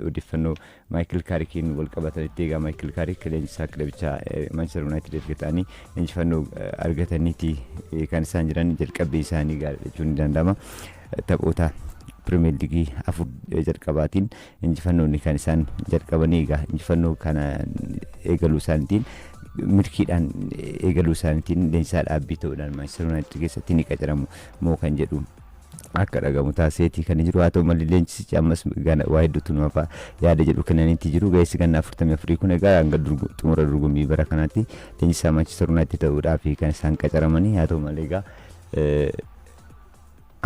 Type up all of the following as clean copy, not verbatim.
odeeffannoo Michael Carrickiin wal qabatanitti egaa Michael Carrick leenjisaa kilabichaa Manchester United ergatanii injifannoo argataniiti kan isaan jiran jalqabbii isaanii gaarii jechuun ni danda'ama. Taphoota Premier League afur jalqabaatiin injifannoonni kan isaan jalqabanii egaa injifannoo kana eegaluu isaaniitiin mirkiidhaan eegaluu isaaniitiin leenjisaa dhaabbii ta'uudhaan Manchester United keessatti ni qacaramu moo kan jedhu akka dhagamu taaseetii kan jiru haa ta'u malee leenjisichi ammas waa hedduutu nuuf yaada jedhu kennaniitti jiru. Ga'eessi ganna 44 kun egaa hanga xumura dorgommii bara kanaatti leenjisaa Manchester United ta'uudhaaf kan isaan qacaramanii haa ta'u malee egaa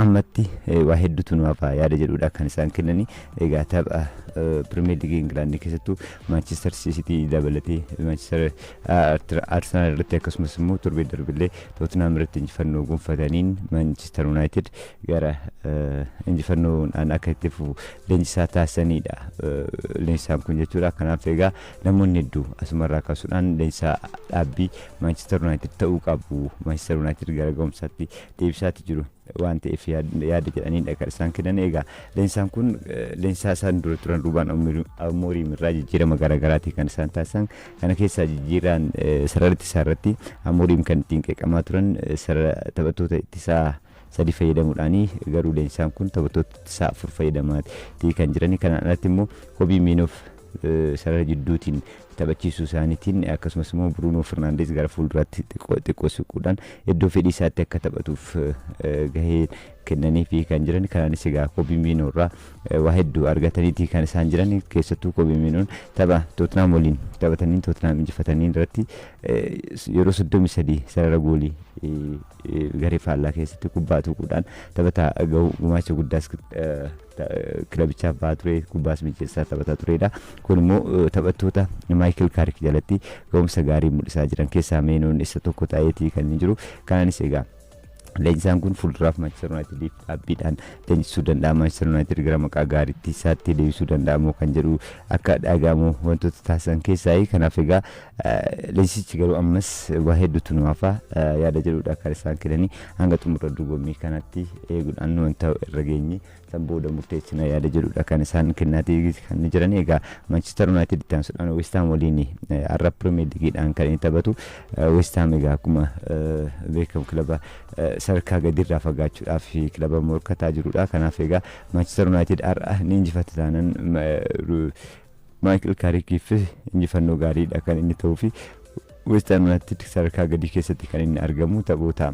ammatti waa hedduutu nuuf yaada jedhuudha kan isaan kennanii. Egaa tapha Premier League England keessattuu Manchester City dabalatee Manchester Arsenal irratti akkasumas immoo torbee darbillee Tottenham irratti injifannoo gonfataniin Manchester United gara injifannoodhaan akka itti fufu leenjisaa taasisanidha. Leenjisaan kun jechuudha. Kanaaf egaa namoonni hedduu asumarraa kaasuudhaan leenjisaa dhaabbii Manchester United ta'uu qabu. Manchester United gara ga'umsaatti deebisaatti jiru waan ta'eef yaada jedhaniidha kan isaan kennan. Egaa leensaan kun leensaa isaan dura turan Ruben Amorim irraa jijjiirama garaagaraatii kan isaan taasisan. Kana keessaa jijjiiraan sarara ittisaa irratti Amorim kan ittiin qeeqamaa turan sarara taphattoota ittisaa sadii fayyadamuudhaani garuu leensaan kun taphattoota ittisaa afur fayyadamaatii kan jirani. Kanaan alatti immoo Kobbie Mainoo sarara jidduutiin taphachiisuu isaaniitiin akkasumas immoo Bruno Fernandes gara fuulduraatti xiqqoo siquudhaan iddoo fedhii isaatti akka taphatuuf gahee kennanii fi kan jiran. Kanaanis egaa Kobbie Mainoo irraa waa hedduu argataniiti kan isaan jiran. Keessattuu Kobbie Mainoo tapha Tottenham waliin taphatanii Tottenham injifatanii irratti yeroo 33 sarara goolii garee faallaa keessatti kubbaa tuquudhaan taphataa gumaacha guddaas kilabichaaf ba'aa ture. Kubbaas mijeessaa taphataa turedha. Kun immoo taphattoota Michael Carrick jalatti ga'umsa gaarii mul'isaa jiran keessaa Mainoo isa tokko ta'eetii kan jiru. Kanaanis egaa leenjisaan kun fuulduraaf Manchester United dhaabbiidhaan leenjisuu danda'a. Manchester United gara maqaa gaariitti isaatti deebisuu danda'amoo kan jedhu akka dhagahamu wantoota taasisan keessaa. Kanaaf egaa leenjisichi garuu ammas waa hedduutu nuuf yaada jedhuudha kan isaan kennanii. Hanga xumura dorgommii kanatti eeguudhaan wanta irra geenye san booda murteessina yaada jedhuudha kan isaan kennaatii kan jiran. Egaa Manchester United itti aansuudhaan West Ham waliin har'a Premier League'dhaan kan inni taphatu. West Ham egaa akkuma beekamu kilaba sarkaa gadiirraa fagaachuudhaaf kilaba morkataa jirudha. Kanaaf egaa Manchester United har'a ni injifata taanaan Michael Carrickiif injifannoo gaariidha kan inni ta'uu fi West Ham United sarkaa gadii keessatti kan inni argamu. Taphoota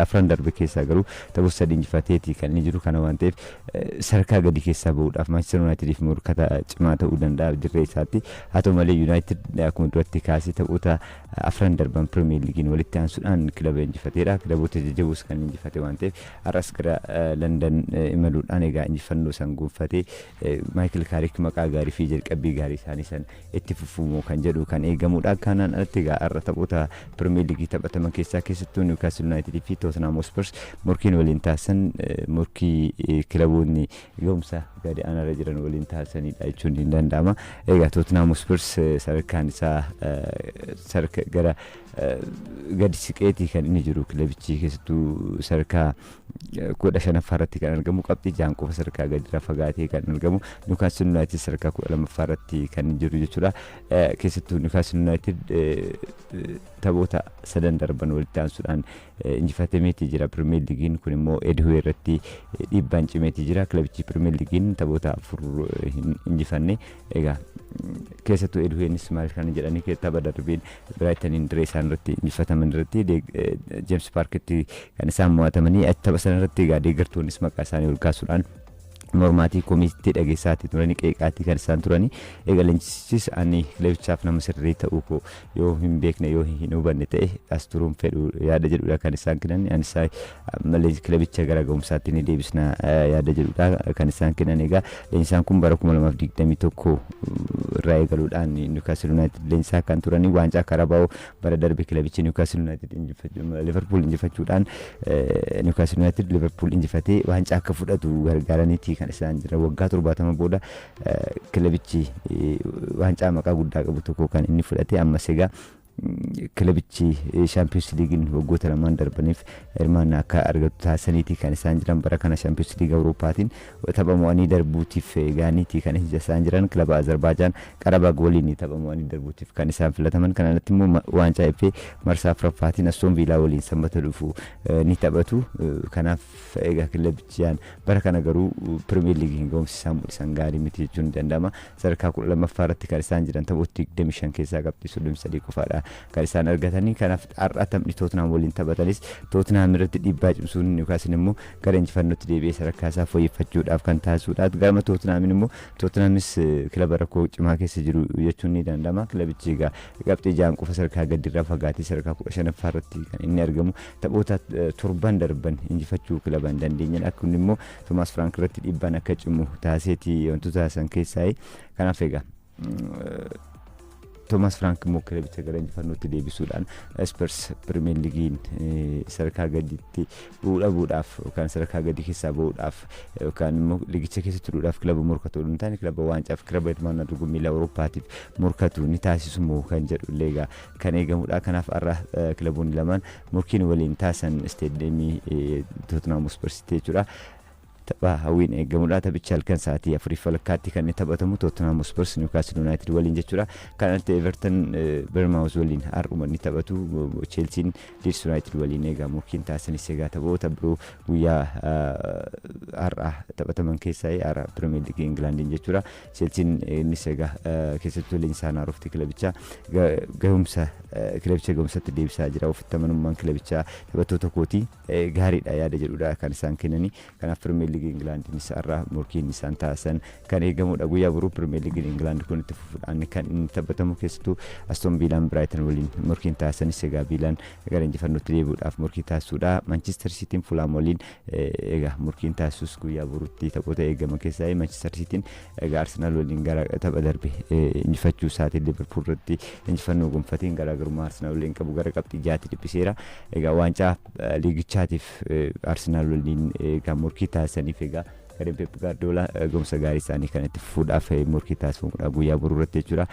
afran darbe keessaa garuu taphoota sadii injifateetii kan inni jiru. Kana waan ta'eef sarkaa gadii keessaa bahuudhaaf Manchester Unitediif morkataa cimaa ta'uu danda'a dirree isaatti. Haa ta'u malee United akkuma duratti kaasee taphoota afran darban Premier League'n walitti aansuudhaan kilaba injifateedha. Kilaboota jajjaboos kan injifate waan ta'eef har'as gara London imaluudhaan egaa injifannoo san gonfatee Michael Carrick maqaa gaarii fi jalqabbii gaarii isaanii san itti fufuumoo kan jedhu kan eegamudha. Kanaan alatti egaa har'a taphoota Premier League taphataman keessaa keessattuu Newcastle United fi Tottenham Hotspur morkiin waliin taasisan morkii kilaboonni ga'umsa gadi aanarra jiran waliin taasisanidha jechuun ni danda'ama. Egaa Tottenham Hotspur sadarkaan isaa sarka gara gadi siqeetii kan inni jiru. Kilabichi keessattuu sadarkaa 15ffaa irratti kan argamu. Qabxii 6 qofa sadarkaa gadi fagaatee kan argamu. Newcastle United sadarkaa 12ffaa irratti kan jiru jechuudha. Keessattuu Newcastle United taphoota sadan darban walitti aansuudhaan injifateetii jira. Premier League'n kun immoo Edhue irratti dhiibbaan cimeetii jira. Kilabichi Premier League'n taphoota 4 hin injifanne. Egaa keessattuu Edhue'nis maal kan jedhanii tapha darbeen Brightonin dirree isaan irratti injifataman irratti James Parkitti kan isaan mo'atamanii tapha sana irratti egaa deeggartoonnis maqaa isaanii ol kaasuudhaan mormaatii komiitii dhageessaatii turanii qeeqaatii kan isaan turanii. Egaa leenjisichis ani kilabichaaf nama sirrii ta'uu koo yoo hin beekne yoo hin hubanne ta'e as turuun fedhu yaada jedhudha kan isaan kennan. Anis malee kilabicha gara ga'umsaatti ni deebisna yaada jedhudha kan isaan kennan. Egaa leenjisaan kun bara 2021 irraa eegaluudhaan Newcastle United leenjisaa kan turanii waancaa Karabaa'oo bara darbe kilabichi Newcastle United Liverpool injifachuudhaan Newcastle United Liverpool injifatee waancaa akka fudhatu gargaaraniitii kan isaan jira. Waggaa 70 booda kilabichi waancaa maqaa guddaa qabu tokko kan inni fudhate. Ammas egaa kilabichi Champions League waggoota lamaan darbaniif hirmaannaa akka argatu taasisaniiti kan isaan jiran bara kana Champions League Awurooppaatiin taphamo'anii darbuutiif gaaniiti kan isaan jiran kilaba Azerbaijan Qarabag waliin taphamo'anii darbuutiif kan isaan filataman kanatti immoo waancaa FA marsaa afuraffaatiin Aston Villa waliin sanbata dhufu ni taphatu kanaaf egaa kilabichaan bara kana garuu Premier League gahumsi isaan mul'isan gaarii miti jechuun danda'ama sadarkaa 12ffaa irratti kan isaan jiran taphoota 25 keessaa qabxii 33 qofaadha kan isaan argatanii kanaaf har'a taphni Tottenham waliin taphatanis Tottenham irratti dhiibbaa cimsuun yookaas immoo gara injifannootti deebi'ee sadarkaa isaa fooyyeffachuudhaaf kan taasisuudha gama Tottenham immoo Tottenhamis kilaba rakkoo cimaa keessa jiru jechuun ni danda'ama kilabichi egaa qabxii jaan qofa sadarkaa gaddirraa fagaatee sadarkaa 15ffaa irratti kan inni argamu taphoota torban darban injifachuu kilaba hin dandeenye akkuma immoo Thomas Frank irratti dhiibbaan akka cimu taasiseeti wantoota san keessaa kanaaf egaa Thomas Frank immoo kilabicha gara injifannootti deebisuudhaan Spurs Premier Leaguein sadarkaa gaditti bu'uudhaaf yookaan sadarkaa gadii keessaa bu'uudhaaf yookaan immoo liigicha keessa turuudhaaf kilaba morkatu hin taane kilaba waancaa fi kilaba hirmaannaa dorgommii Awurooppaatiif morkatu ni taasisu moo kan jedhu illee egaa kan eegamudha kanaaf har'a kilaboonni lamaan morkiin waliin taasisan isteediyeemii Tottenham Spurs jechuudha. Tapha hawwiin eegamudha taphicha halkan sa'aatii 4:00 kan inni taphatamu Tottenham Hotspur Newcastle United waliin jechuudha kanatti Everton Bournemouth waliin har'uma ni taphatu Chelsea Leeds United waliin eegaa morkiin taasisanis egaa taphoota biroo guyyaa har'a taphataman keessaa har'a Premier League England jechuudha Chelsea innis egaa keessattuu leenjisaan haarofti kilabicha gahumsa kilabicha gahumsatti deebisaa jira ofitti amanamummaan kilabichaa taphattoota kootii gaariidha yaada jedhudha kan isaan kennanii kanaaf Premier League England ni sarra morkiin isaan taasisan kan eegamudha guyyaa boruu Premier League England kun itti fufuudhaan kan inni taphatamu keessattuu Aston Villa Brighton waliin morkiin taasisanis egaa Villaan gara injifannootti deebi'uudhaaf morkii taasisuudha Manchester City Fulham waliin egaa morkiin taasisus guyyaa boruutti taphoota eegama keessaa Manchester City egaa Arsenal waliin gara tapha darbe injifachuu isaatii Liverpool irratti injifannoo gonfateen garaagarummaa Arsenal waliin qabu gara qabxii 6 dhiphiseera egaa waancaa liigichaatiif Arsenal waliin egaa morkii taasisan Fega Gareen Pep Guardiola gahumsa gaarii isaanii kanatti fuudhaaf morkii taasifamuudha guyyaa boruu irratti jechuudha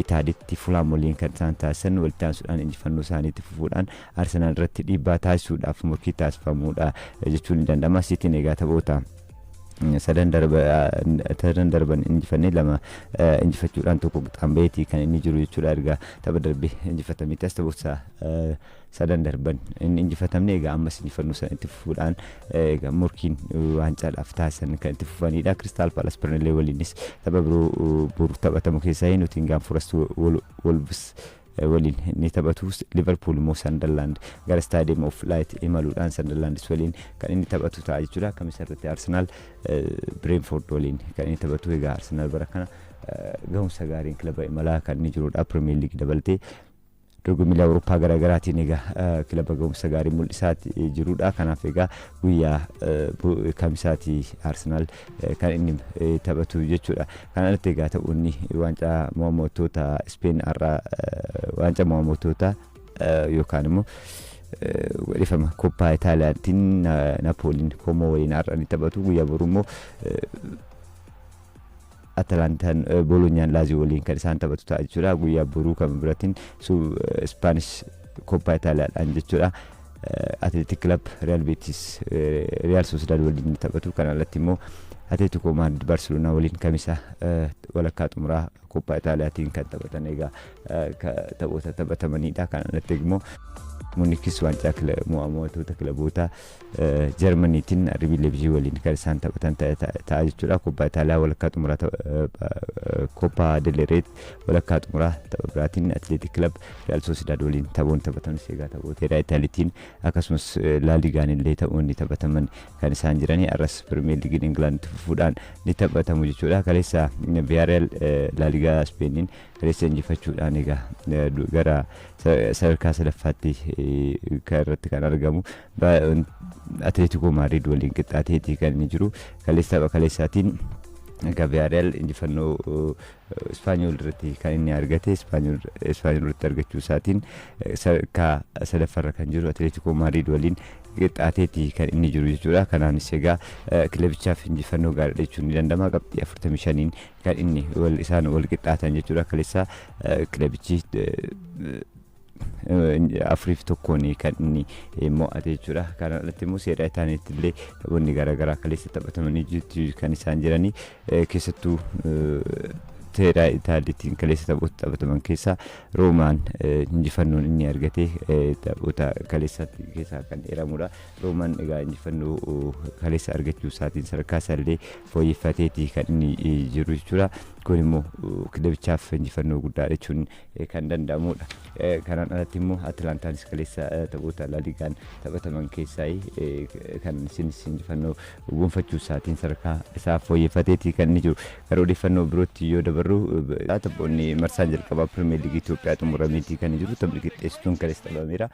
Itaaliitti Fulham waliin kan isaan taasisan walitti aansuudhaan injifannoo isaaniitti fuudhaan Arsenal irratti dhiibbaa taasisuudhaaf morkii taasifamuudha jechuun ni danda'ama Cityn egaa taphoota sadan darban injifannee lama injifachuudhaan tokko xambeetii kan inni jiru jechuudha erga tapha darbe injifatamitti as taphoota sadan darban inni injifatamne egaa ammas injifannoo isaaniitti fuudhaan egaa morkiin waancaadhaaf taasisan kan itti fufanidha Crystal Palace Burnley waliinis tapha biroo boru taphatamu keessaa Nottingham Forest Wolves waliin ni taphatu Liverpool mo Sunderland gara Stadium of Light imaluudhaan Sunderland waliin kan inni taphatu ta'a jechuudha kamisa irratti Arsenal Brentford waliin kan inni taphatu egaa Arsenal bara kana gahumsa gaariin kilaba imalaa kan inni jirudha Premier League dabaltee dorgommii Awurooppaa garaagaraatiin egaa kilaba gahumsa gaarii mul'isaati jirudha kanaaf egaa guyyaa kamisaati Arsenal kan inni taphatu jechuudha kanatti egaa ta'uunni waancaa mo'amtoota Spain har'a waancaa mo'amtoota yookaan immoo wadhifama Coppa Italiaatiin Napoliin Como waliin har'a ni taphatu guyyaa boruu immoo Atalantaan Bolognan Lazio waliin kan isaan taphatu ta'a jechuudha guyyaa boruu kan biratiin Spanish Coppa Italiaadhaan jechuudha Athletic Club Real Betis Real Sociedad waliin taphatu kan alatti immoo Atletico Madrid Barcelona waliin kamisa walakkaa xumuraa Coppa Italiaatiin kan taphatan egaa taphoota taphatamanidha kan alatti immoo Munich waancaa mo'amtoota kilaboota Germaniitiin RB Leipzig waliin kan isaan taphatan ta'a jechuudha Coppa Italia walakkaa xumuraa Coppa del Rey walakkaa xumuraa tapha biraatiin Athletic Club Real Sociedad waliin taphatan egaa taphoota Itaaliitiin akkasumas La Ligaan illee taphoonni taphataman kan isaan jiranii arras Premier League England fuudhaan ni taphatamu jechuudha kaleessa Villarreal La Liga Spainin kaleessa injifachuudhaan egaa gara sadarkaa sadaffaatti kan irratti kan argamu Atletico Madrid waliin qixxaateetii kan inni jiru kaleessaatiin Villarreal injifannoo Ispaanyol irratti kan inni argate Ispaanyol irratti argachuu isaatiin sadarkaa sadaffarra kan jiru Atletico Madrid waliin qixxaateetii kan inni jiru jechuudha kanaanis egaa kilabichaaf injifannoo gaarii jechuun ni danda'ama qabxii 45 kan inni isaan wal qixxaatan jechuudha kaleessa kilabichi afuriif tokkoon kan inni mo'ate jechuudha. Kana irratti immoo seera isaaniitti illee taphoonni garaagaraa kaleessa taphatamanii jiru kan isaan jiranii keessattuu seera Itaaliitiin kaleessa taphoota taphataman keessaa Roomaan injifannoon inni argate taphoota kaleessa keessaa kan dheeramudha. Roomaan egaa injifannoo kaleessa argachuu isaatiin sadarkaa isaallee fooyyeffateeti kan inni jiru jechuudha. Kun immoo kilabichaaf injifannoo guddaa jechuun kan danda'amudha. Kanaan alatti immoo Atlantaanis kaleessa taphoota La Ligaan taphataman keessaa kan isinis injifannoo gonfachuu isaatiin sadarkaa isaa fooyyeffateeti kan inni jiru. Gara odeeffannoo birootti yoo dabarru taphoonni marsaan jalqabaa Pirimeer Liigii Itoophiyaa xumurameetii kan jiru. Taphni qixxeessituun kaleessa taphameera.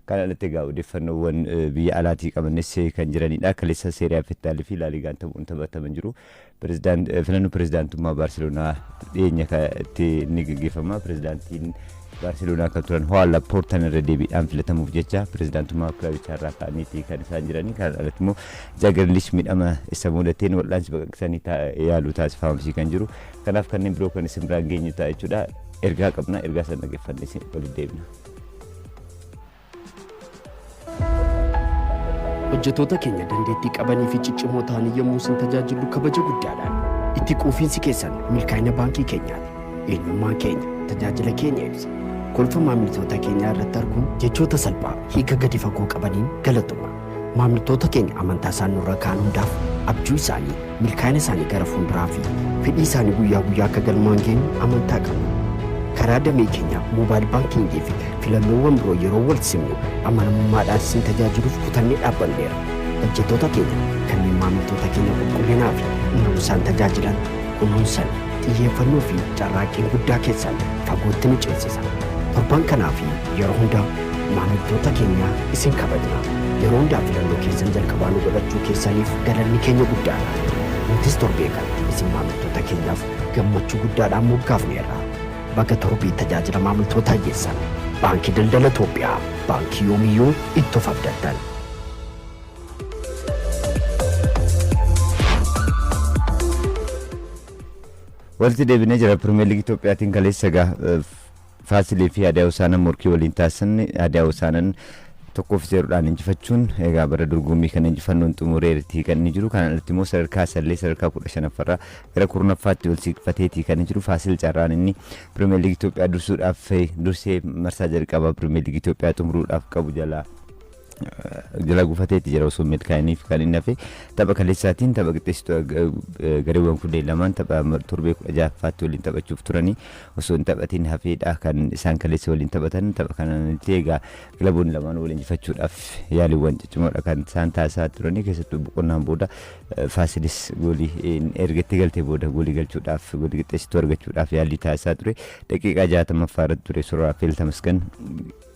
Kan alatti egaa odeeffannoowwan biyya alaatii qabannes kan jiranidha. Kaleessa Seerii A Fitaalii fi La Ligaan taphoon taphataman jiru. Filannoo pirezidaantummaa Baarseloonaa dhiyeenya itti ni gaggeeffama. Pirezidaantiin Baarseloonaa kan turan Joan Laporta irra deebiidhaan filatamuuf jecha pirezidaantummaa kilabichaa irraa ka'aniiti kan isaan jiranii. Kan alatti immoo Jaagirlish miidhama isa mudateen wal'aansi baqaqsanii yaaluu taasifamsii kan jiru. Kanaaf kanneen biroo kan isin biraan geenyu ta'a jechuudha. Ergaa qabna. Ergaa sana dhaggeeffannee isin waliin deebina. Hojjettoota keenya dandeettii qabanii fi ciccimoo ta'anii yommuu isin tajaajilu kabaja guddaadhaan itti quufinsi keessan milkaa'ina baankii keenyaati. Eenyummaan keenya tajaajila keenya ibsa. Kolfa maamiltoota keenyaa irratti arguun jechoota salphaa hiika gadi fagoo qabaniin galatuma. Maamiltoota keenya amantaa isaan nurra kaan hundaaf abjuu isaanii milkaa'ina isaanii gara fuulduraa fi fedhii isaanii guyyaa guyyaa akka galmaan geenyu amantaa qabna. Karaa damee keenya moobaayil baankingii fi filannoowwan biroo yeroo wal simnu amanamummaadhaan isin tajaajiluuf kutannee dhaabbanneera. Hojjettoota keenya kanneen maamiltoota keenya qulqullinaa fi yeroo isaan tajaajilan kunuunsan xiyyeeffannoo fi carraaqqiin guddaa keessan fagootti ni ceesisa. Torban kanaa fi yeroo hundaa maamiltoota keenya isin kabajna. Yeroo hundaa filannoo keessan jalqabaa nu godhachuu keessaniif galanni keenya guddaadha. Nutis torbee kana isin maamiltoota keenyaaf gammachuu guddaadhaan moggaafneerra. Bakka torbii tajaajila maamiltoota hiyyeessan Baankii Daldala Itoophiyaa baankii yoomiyyuu itti of abdattan. Walitti deebinee jira. Pirimeer Liigii Itoophiyaatiin kaleessa Faasilii fi Hadiyaa Hosaanaa morkii waliin taasisan Hadiyaa Hosaanaan tokkoof zeeroodhaan injifachuun egaa bara dorgommii kana injifannoon xumureetti kan inni jiru. Kana irratti immoo sadarkaa isallee sadarkaa 15ffarraa gara 10ffaatti ol siqfateetii kan inni jiru. Faasil Carraan inni Pirimeer Liigii Itoophiyaa dursee marsaa jalqabaa Pirimeer Liigii Itoophiyaa xumuruudhaaf qabu jala gufateetti jira osoo milkaa'iniif kan inni hafe tapha kaleessaatiin tapha qixxeessituu gareewwan kunneen lamaan tapha torbee 16ffaatti waliin taphachuuf turanii osoo hin taphatiin hafeedha kan isaan kaleessa waliin taphatan. Tapha kanatti egaa kilaboonni lamaan waliin injifachuudhaaf yaaliiwwan ciccimoodha kan isaan taasisaa turanii. Keessattuu boqonnaan booda Faasilis goolii ergatti galtee booda goolii galchuudhaaf goolii qixxeessituu argachuudhaaf yaalii taasisaa ture. Daqiiqaa 60ffaa irratti ture Suraafeel Tamasgan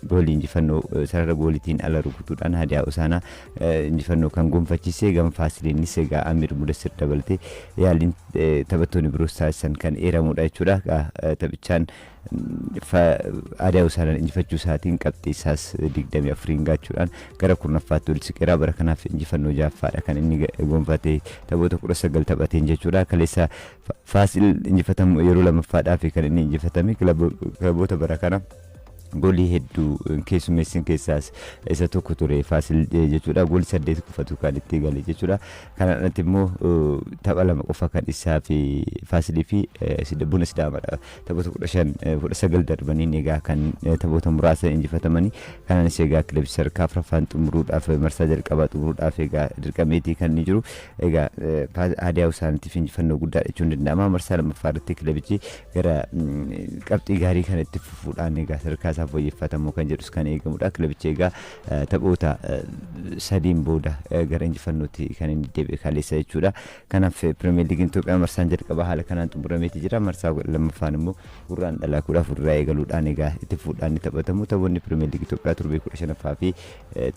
goolii injifannoo sarara gooliitiin ala rukutuudhaan Hadiyaa Hosaanaa injifannoo kan gonfachiise. Gama Faasiliinis egaa Amir Mudassir dabalatee yaaliin taphattoonni biroos taasisan kan eeramudha jechuudha. Taphichaan Hadiyaa Hosaanaan injifachuu isaatiin qabxii isaas 24 gaachuudhaan gara 10ffaatti ol siqeera. Bara kanaaf injifannoo 6ffaadha kan inni gonfate taphoota 19 taphateen jechuudha. Kaleessa Faasil injifatamu yeroo lammaffaadhaaf kan inni injifatame. Kilaboota bara kana goolii hedduu keessummeessin keessaas isa tokko ture Faasil jechuudha. Goolii 8 qofatu kan itti gale jechuudha. Kana irratti immoo tapha 2 qofa kan isaa fi Faasilii fi Buna Sidaamadha. Taphoota 19 darbaniin egaa kan taphoota muraasa injifatamanii. Kanaanis egaa kilabichi sadarkaa 4ffaan xumuruudhaaf marsaa jalqabaa xumuruudhaaf egaa dirqameetii kan inni jiru. Egaa Hadiyaa Hosaanaatiif injifannoo guddaa jechuun danda'ama. Marsaa lammaffaa irratti kilabichi gara qabxii gaarii kan itti fufuudhaan egaa sadarkaa fooyyeffatamuu kan jedhus kan eegamudha. Kilabichi egaa taphoota 3 booda gara injifannootti kan inni deebi'e kaleessa jechuudha. Kanaaf Pirimeer Liigiin Itoophiyaa marsaan jalqabaa haala kanaan xumurameetii jira. Marsaa lammaffaan immoo gurraan dhalaa 14 eegaluudhaan egaa itti fuudhaan ni taphatamu. Taphoonni Pirimeer Liigii Itoophiyaa torbee 15ffaa fi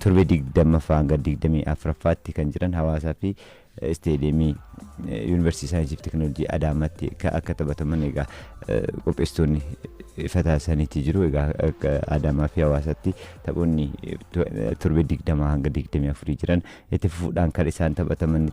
torbee 20ffaa hanga 24ffaatti kan jiran Hawaasaa fi isteediyeemii Yuunivarsiitii Saayinsii fi Teekinooloojii Adaamaatti akka taphataman egaa qopheessitoonni ifa taasisaniitii jiru. Egaa akka Adaamaa fi Hawaasaatti taphoonni torbee 20 hanga 24 jiran itti fuudhaan kan isaan taphataman